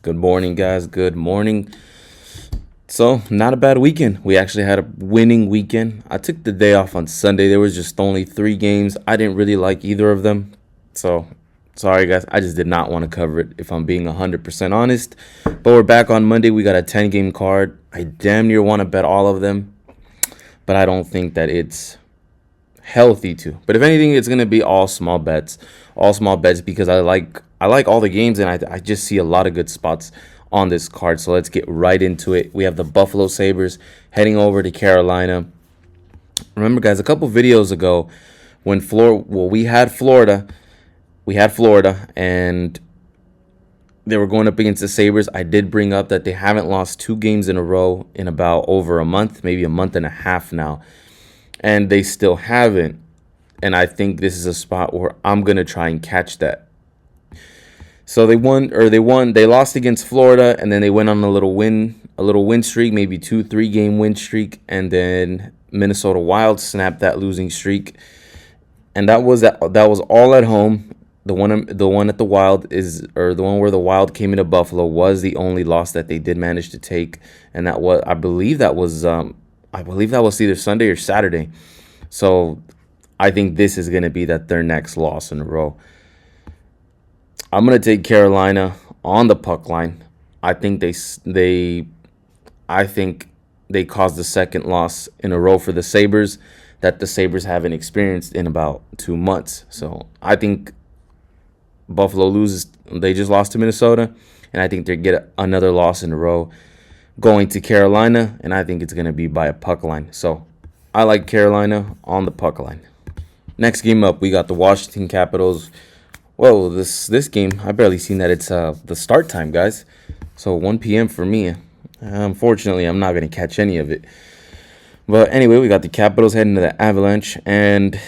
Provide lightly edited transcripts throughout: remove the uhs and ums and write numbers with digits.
Good morning, guys. Good morning. So, not a bad weekend. We actually had a winning weekend. I took the day off on Sunday. There was just only 3 games. I didn't really like either of them. So, sorry, guys. I just did not want to cover it, if I'm being 100% honest. But we're back on Monday. We got a 10-game card. I damn near want to bet all of them, but I don't think that it's healthy to. But if anything, it's going to be all small bets. All small bets because I like all the games, and I just see a lot of good spots on this card. So let's get right into it. We have the Buffalo Sabres heading over to Carolina. Remember, guys, a couple videos ago when we had Florida, and they were going up against the Sabres. I did bring up that they haven't lost 2 games in a row in about over a month, maybe a month and a half now, and they still haven't. And I think this is a spot where I'm gonna try and catch that. So they lost against Florida, and then they went on a little win streak, maybe 2-3 game win streak, and then Minnesota Wild snapped that losing streak, and that was all at home. The one at the Wild the one where the Wild came into Buffalo was the only loss that they did manage to take, and I believe that was either Sunday or Saturday. So I think this is gonna be their next loss in a row. I'm gonna take Carolina on the puck line. I think they caused the second loss in a row for the Sabres that the Sabres haven't experienced in about 2 months. So I think Buffalo loses. They just lost to Minnesota, and I think they get another loss in a row going to Carolina, and I think it's gonna be by a puck line. So I like Carolina on the puck line. Next game up, we got the Washington Capitals. Whoa, this game, I barely seen that it's the start time, guys. So 1 p.m. for me. Unfortunately, I'm not going to catch any of it. But anyway, we got the Capitals heading to the Avalanche. And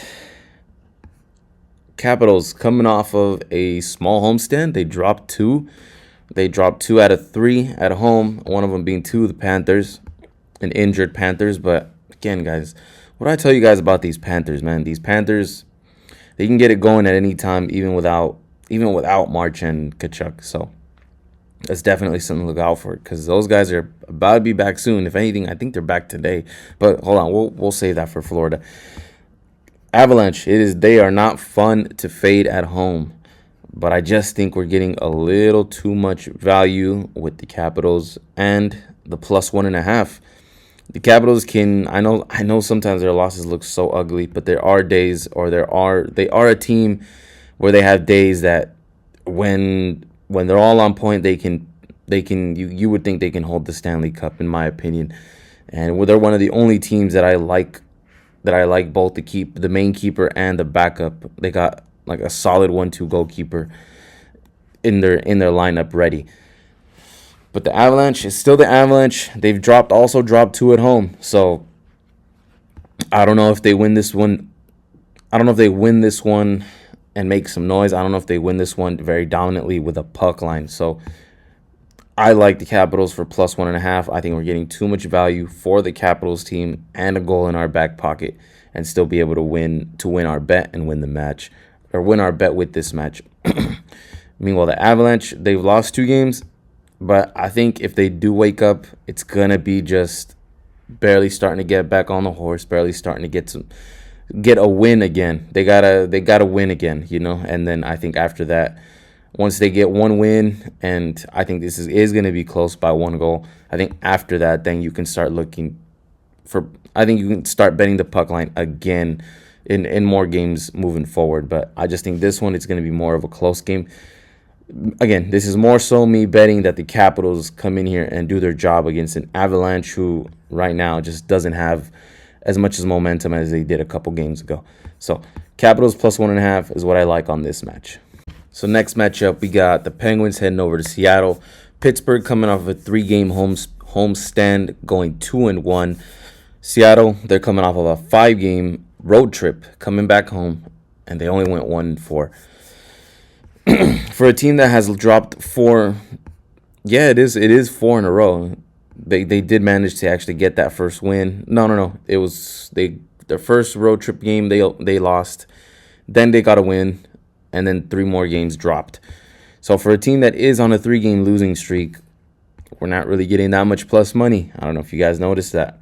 Capitals coming off of a small homestand. They dropped 2. They dropped 2 out of 3 at home. One of them being 2 of the Panthers, an injured Panthers. But again, guys, what do I tell you guys about these Panthers, man? These Panthers, they can get it going at any time, even without March and Kachuk. So that's definitely something to look out for, because those guys are about to be back soon. If anything, I think they're back today. But hold on, we'll save that for Florida. Avalanche, they are not fun to fade at home, but I just think we're getting a little too much value with the Capitals and the +1.5. The Capitals I know sometimes their losses look so ugly, but there are days, or they are a team where they have days that when they're all on point, you would think they can hold the Stanley Cup, in my opinion. And they're one of the only teams that I like both the main keeper and the backup. They got like a solid 1-2 goalkeeper in their lineup ready. But the Avalanche is still the Avalanche. They've also dropped 2 at home. So I don't know if they win this one. I don't know if they win this one and make some noise. I don't know if they win this one very dominantly with a puck line. So I like the Capitals for +1.5. I think we're getting too much value for the Capitals team and a goal in our back pocket, and still be able to win our bet and win the match, or win our bet with this match. Meanwhile, the Avalanche, they've lost 2 games. But I think if they do wake up, it's going to be just barely starting to get back on the horse, barely starting to get a win again. They gotta win again, And then I think after that, once they get 1 win, and I think this is going to be close by 1 goal, I think after that, then you can start betting the puck line again in more games moving forward. But I just think this one, it's going to be more of a close game. Again, this is more so me betting that the Capitals come in here and do their job against an Avalanche who right now just doesn't have as much as momentum as they did a couple games ago. So Capitals +1.5 is what I like on this match. So next matchup, we got the Penguins heading over to Seattle. Pittsburgh coming off of a 3-game homestand, going 2-1. Seattle, they're coming off of a 5-game road trip, coming back home, and they only went 1-4. For a team that has dropped 4, yeah, it is 4 in a row. They did manage to actually get that first win. No. It was their first road trip game they lost. Then they got a win, and then 3 more games dropped. So for a team that is on a 3-game losing streak, we're not really getting that much plus money. I don't know if you guys noticed that.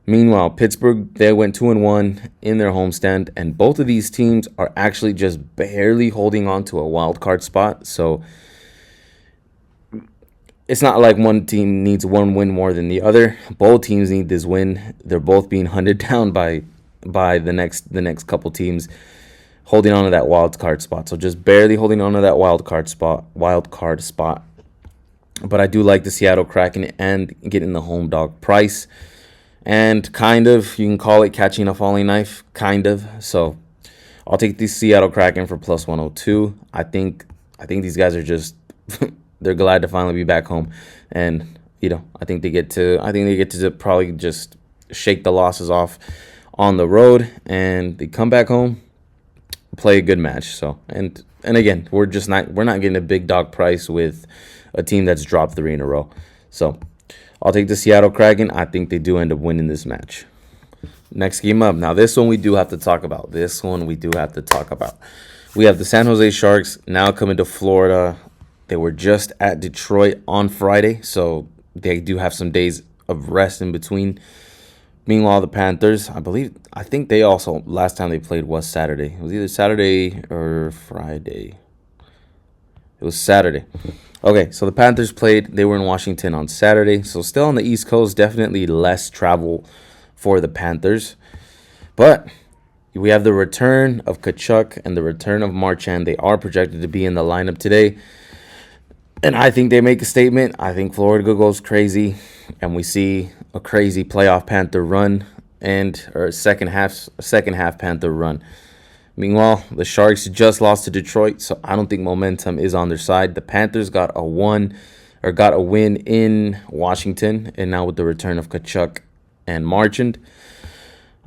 Meanwhile, Pittsburgh, they went 2-1 in their homestand, and both of these teams are actually just barely holding on to a wild card spot. So it's not like one team needs one win more than the other. Both teams need this win. They're both being hunted down by the next couple teams holding on to that wild card spot. So just barely holding on to that wild card spot. But I do like the Seattle Kraken and getting the home dog price. And kind of, you can call it catching a falling knife, kind of. So I'll take the Seattle Kraken for plus 102. I think these guys are just they're glad to finally be back home, and I think they get to probably just shake the losses off on the road, and they come back home, play a good match. So and again, we're not getting a big dog price with a team that's dropped 3 in a row. So I'll take the Seattle Kraken. I think they do end up winning this match. Next game up. Now, this one we do have to talk about. We have the San Jose Sharks now coming to Florida. They were just at Detroit on Friday, so they do have some days of rest in between. Meanwhile, the Panthers, I think they also, last time they played was Saturday. It was either Saturday or Friday. It was Saturday. Okay, so the Panthers played. They were in Washington on Saturday. So still on the East Coast, definitely less travel for the Panthers. But we have the return of Tkachuk and the return of Marchand. They are projected to be in the lineup today. And I think they make a statement. I think Florida goes crazy. And we see a crazy playoff Panther run or second half Panther run. Meanwhile, the Sharks just lost to Detroit, so I don't think momentum is on their side. The Panthers got a win in Washington, and now with the return of Tkachuk and Marchand,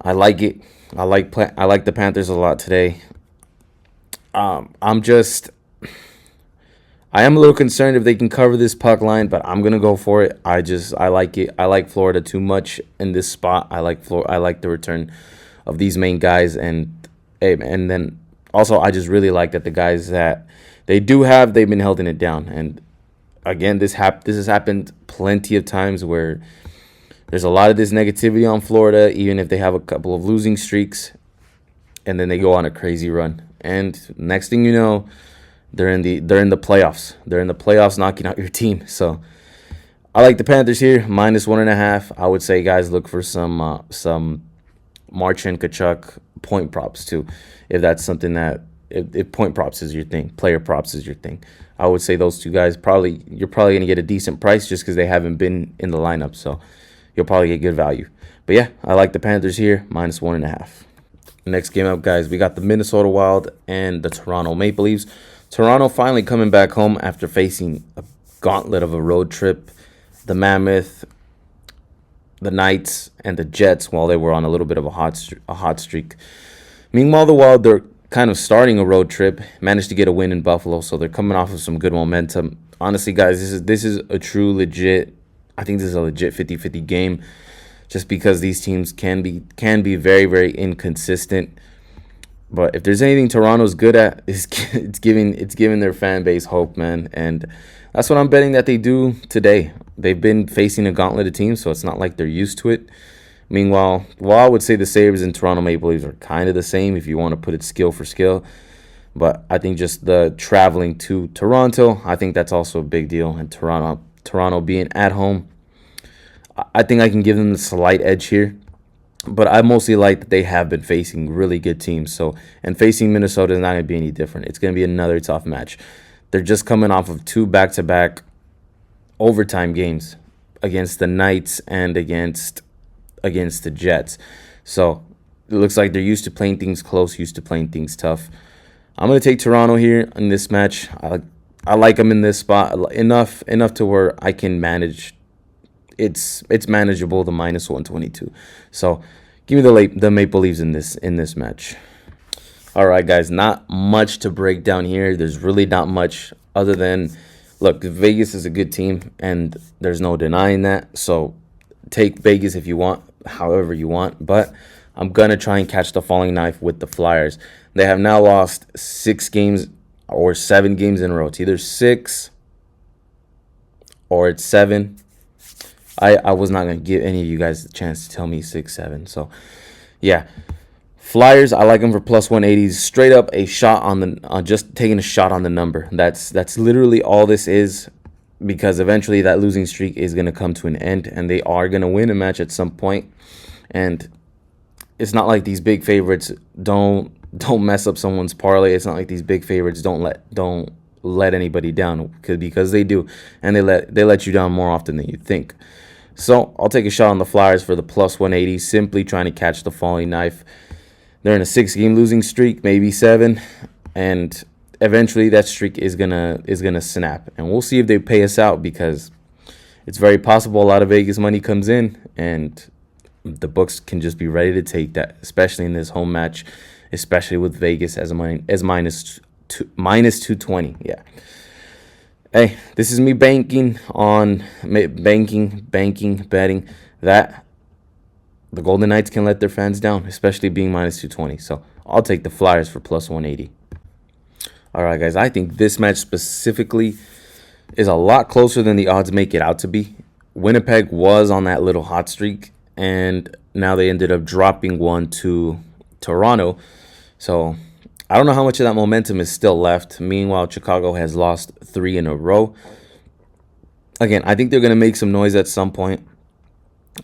I like it. I like the Panthers a lot today. I am a little concerned if they can cover this puck line, but I'm gonna go for it. I like it. I like Florida too much in this spot. I like the return of these main guys, and then also I just really like that the guys that they've been holding it down. And again, this has happened plenty of times where there's a lot of this negativity on Florida, even if they have a couple of losing streaks, and then they go on a crazy run. And next thing you know, they're in the playoffs. They're in the playoffs, knocking out your team. So I like the Panthers here, minus 1.5. I would say, guys, look for some Marchand, Tkachuk point props too, if that's something that if point props is your thing, player props is your thing. I would say those two guys you're probably gonna get a decent price just because they haven't been in the lineup, so you'll probably get good value. But yeah, I like the Panthers here, minus 1.5. Next game up, guys, we got the Minnesota Wild and the Toronto Maple Leafs. Toronto finally coming back home after facing a gauntlet of a road trip. The Mammoth, the Knights, and the Jets, while they were on a little bit of a hot streak. Meanwhile, the Wild, they're kind of starting a road trip, managed to get a win in Buffalo, so they're coming off of some good momentum. Honestly, guys, this is a true legit. I think this is a legit 50-50 game, just because these teams can be very, very inconsistent. But if there's anything Toronto's good at, it's giving their fan base hope, man. And that's what I'm betting that they do today. They've been facing a gauntlet of teams, so it's not like they're used to it. Meanwhile, I would say the Sabres and Toronto Maple Leafs are kind of the same if you want to put it skill for skill. But I think just the traveling to Toronto, I think that's also a big deal. And Toronto being at home, I think I can give them the slight edge here. But I mostly like that they have been facing really good teams. And facing Minnesota is not going to be any different. It's going to be another tough match. They're just coming off of 2 back-to-back overtime games against the Knights and against the Jets. So it looks like they're used to playing things close, used to playing things tough. I'm going to take Toronto here in this match. I like them in this spot enough to where I can manage. It's manageable, the minus 122. So give me the Maple Leafs in this match. All right, guys, not much to break down here. There's really not much other than, look, Vegas is a good team, and there's no denying that. So take Vegas if you want, however you want. But I'm going to try and catch the falling knife with the Flyers. They have now lost 6 games or 7 games in a row. It's either 6 or it's 7. I was not going to give any of you guys the chance to tell me 6, 7. So, yeah. Flyers, I like them for plus 180s. Straight up a shot on the, just taking a shot on the number. That's literally all this is, because eventually that losing streak is going to come to an end, and they are going to win a match at some point. And it's not like these big favorites don't mess up someone's parlay. It's not like these big favorites don't let anybody down, because they do, and they let you down more often than you think. So I'll take a shot on the Flyers for the plus 180, simply trying to catch the falling knife. They're in a 6-game losing streak, maybe 7, and eventually that streak is gonna snap, and we'll see if they pay us out, because it's very possible a lot of Vegas money comes in, and the books can just be ready to take that, especially in this home match, especially with Vegas as minus 220. Yeah. Hey, this is me betting that the Golden Knights can let their fans down, especially being minus 220. So I'll take the Flyers for plus 180. All right, guys, I think this match specifically is a lot closer than the odds make it out to be. Winnipeg was on that little hot streak, and now they ended up dropping one to Toronto. So I don't know how much of that momentum is still left. Meanwhile, Chicago has lost 3 in a row. Again, I think they're going to make some noise at some point.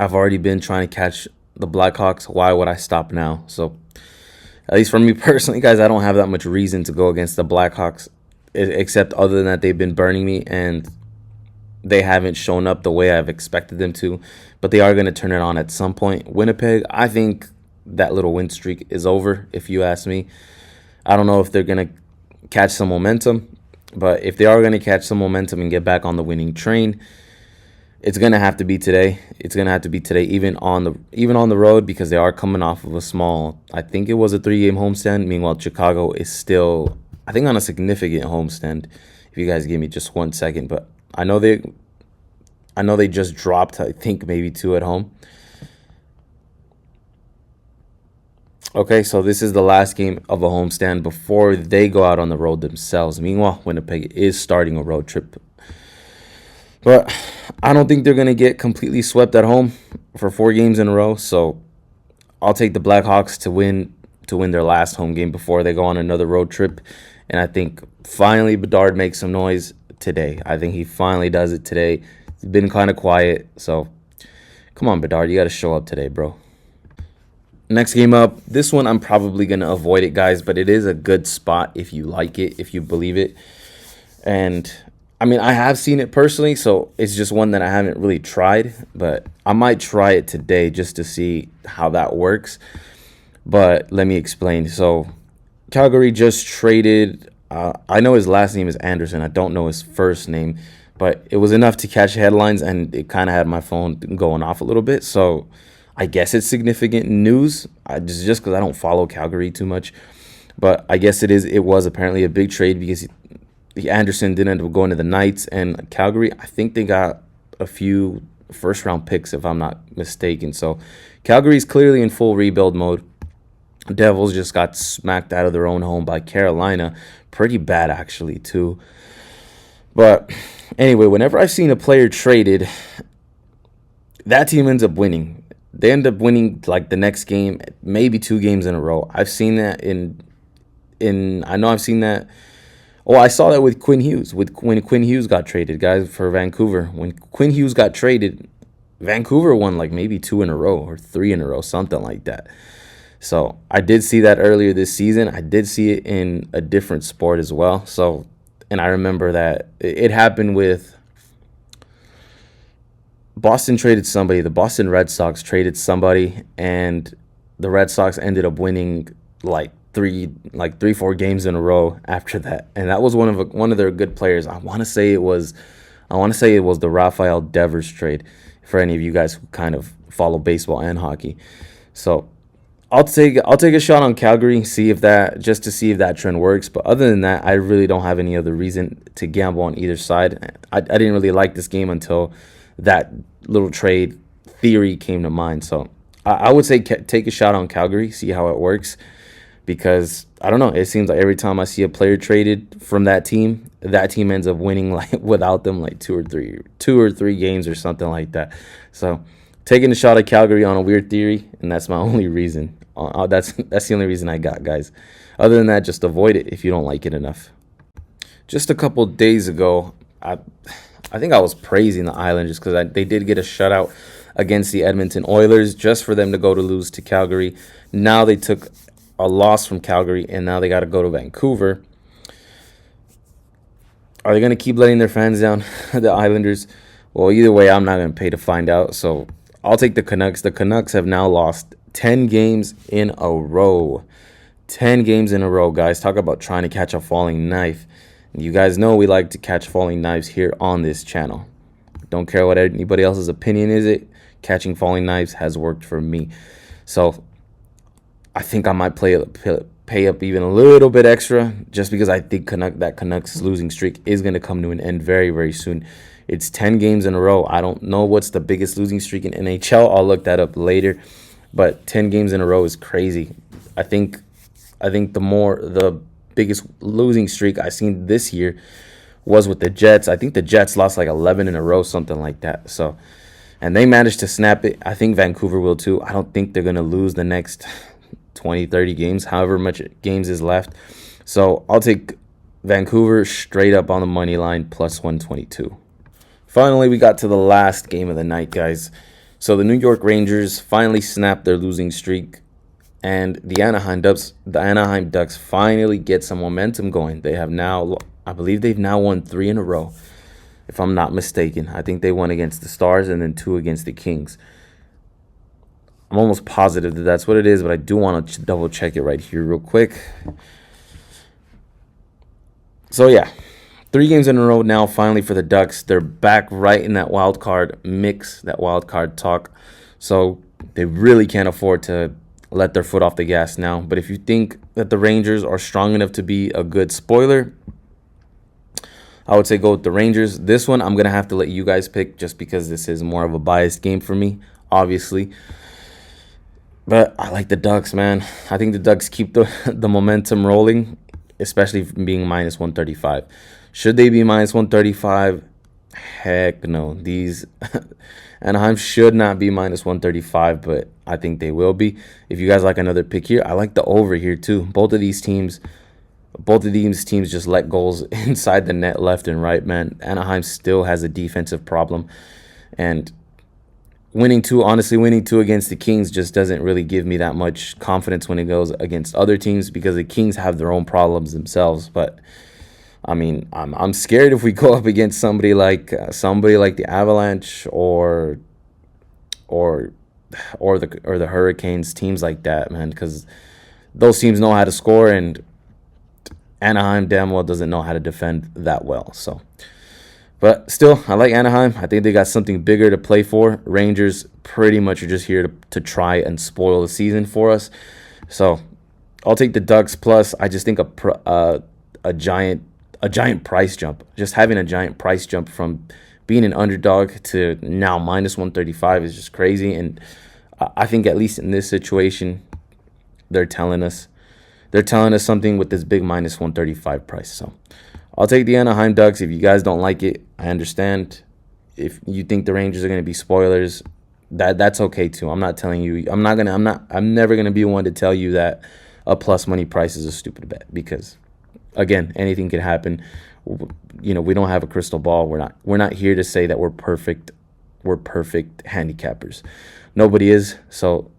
I've already been trying to catch the Blackhawks. Why would I stop now? So, at least for me personally, guys, I don't have that much reason to go against the Blackhawks, except other than that they've been burning me and they haven't shown up the way I've expected them to. But they are going to turn it on at some point. Winnipeg, I think that little win streak is over, if you ask me. I don't know if they're going to catch some momentum, but if they are going to catch some momentum and get back on the winning train, it's going to have to be today. It's going to have to be today, even on the road, because they are coming off of a small, I think it was a 3-game homestand. Meanwhile, Chicago is still, I think, on a significant homestand. If you guys give me just 1 second, but I know they just dropped, I think, maybe 2 at home. Okay, so this is the last game of a homestand before they go out on the road themselves. Meanwhile, Winnipeg is starting a road trip. But I don't think they're going to get completely swept at home for 4 games in a row. So I'll take the Blackhawks to win their last home game before they go on another road trip. And I think finally Bedard makes some noise today. I think he finally does it today. He's been kind of quiet. So come on, Bedard, you got to show up today, bro. Next game up, this one I'm probably going to avoid it, guys, but it is a good spot if you like it, if you believe it. And I mean, I have seen it personally, so it's just one that I haven't really tried, but I might try it today just to see how that works. But let me explain. So Calgary just traded, I know his last name is Anderson. I don't know his first name, but it was enough to catch headlines, and it kind of had my phone going off a little bit. So I guess it's significant news, just because I don't follow Calgary too much. But I guess it is. It was apparently a big trade, because Anderson did end up going to the Knights, and Calgary, I think they got a few first-round picks, if I'm not mistaken. So Calgary's clearly in full rebuild mode. Devils just got smacked out of their own home by Carolina. Pretty bad, actually, too. But anyway, whenever I've seen a player traded, that team ends up winning. They end up winning like the next game, maybe 2 games in a row. I've seen that I know I've seen that. Oh, I saw that with Quinn Hughes. When Quinn Hughes got traded, guys, for Vancouver. When Quinn Hughes got traded, Vancouver won like maybe 2 in a row or 3 in a row, something like that. So I did see that earlier this season. I did see it in a different sport as well. So, and I remember that it happened with Boston traded somebody. The Boston Red Sox traded somebody, and the Red Sox ended up winning like 3-4 games in a row after that. And that was one of their good players. I want to say it was the Rafael Devers trade, for any of you guys who kind of follow baseball and hockey. So I'll take a shot on Calgary, just to see if that trend works. But other than that, I really don't have any other reason to gamble on either side. I didn't really like this game until that little trade theory came to mind. So I would say take a shot on Calgary, see how it works. because I don't know. It seems like every time I see a player traded from that team ends up winning like without them like two or three games or something like that. So taking a shot at Calgary on a weird theory, and that's my only reason. That's the only reason I got, guys. Other than that, just avoid it if you don't like it enough. Just a couple days ago, I think I was praising the Islanders because they did get a shutout against the Edmonton Oilers just for them to go to lose to Calgary. Now they took a loss from Calgary, and now they got to go to Vancouver. Are they going to keep letting their fans down, the Islanders? Well, either way, I'm not going to pay to find out. So I'll take the Canucks. The Canucks have now lost 10 games in a row. 10 games in a row, guys. Talk about trying to catch a falling knife. You guys know we like to catch falling knives here on this channel. Don't care what anybody else's opinion is. Catching falling knives has worked for me. So I think I might pay up even a little bit extra just because I think that Canucks losing streak is going to come to an end very, very soon. It's 10 games in a row. I don't know what's the biggest losing streak in NHL. I'll look that up later. But 10 games in a row is crazy. I think the biggest losing streak I've seen this year was with the Jets. I think the Jets lost like 11 in a row, something like that. So, and they managed to snap it. I think Vancouver will too. I don't think they're going to lose the next 20, 30 games, however much games is left. So I'll take Vancouver straight up on the money line, plus 122. Finally, we got to the last game of the night, guys. So the New York Rangers finally snapped their losing streak, and the Anaheim Ducks finally get some momentum going. They have now, I believe they've now won 3 in a row, if I'm not mistaken. I think they won against the Stars and then 2 against the Kings. I'm almost positive that that's what it is, but I do want to double check it right here real quick. So yeah, 3 games in a row now finally for the Ducks. They're back right in that wild card mix, that wild card talk. So they really can't afford to let their foot off the gas now. But if you think that the Rangers are strong enough to be a good spoiler, I would say go with the Rangers. This one I'm going to have to let you guys pick just because this is more of a biased game for me, obviously. But I like the Ducks, man. I think the Ducks keep the momentum rolling, especially being minus 135. Should they be minus 135? Heck no. These Anaheim should not be minus 135, but I think they will be. If you guys like another pick here, I like the over here too. Both of these teams just let goals inside the net left and right, man. Anaheim still has a defensive problem, and winning two against the Kings just doesn't really give me that much confidence when it goes against other teams because the Kings have their own problems themselves. But I mean, I'm scared if we go up against somebody like the Avalanche or the Hurricanes, teams like that, man, because those teams know how to score, and Anaheim damn well doesn't know how to defend that well. So, but still, I like Anaheim. I think they got something bigger to play for. Rangers pretty much are just here to try and spoil the season for us. So I'll take the Ducks. Plus, I just think a giant price jump. Just having a giant price jump from being an underdog to now minus 135 is just crazy. And I think at least in this situation, they're telling us something with this big minus 135 price. So I'll take the Anaheim Ducks. If you guys don't like it, I understand. If you think the Rangers are going to be spoilers, that's okay too. I'm not telling you. I'm never going to be one to tell you that a plus money price is a stupid bet, because again, anything can happen. You know, we don't have a crystal ball. We're not here to say that we're perfect handicappers. Nobody is. So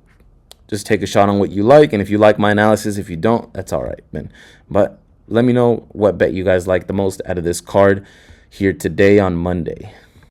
just take a shot on what you like, and if you like my analysis, if you don't, that's all right, man. But let me know what bet you guys like the most out of this card here today on Monday.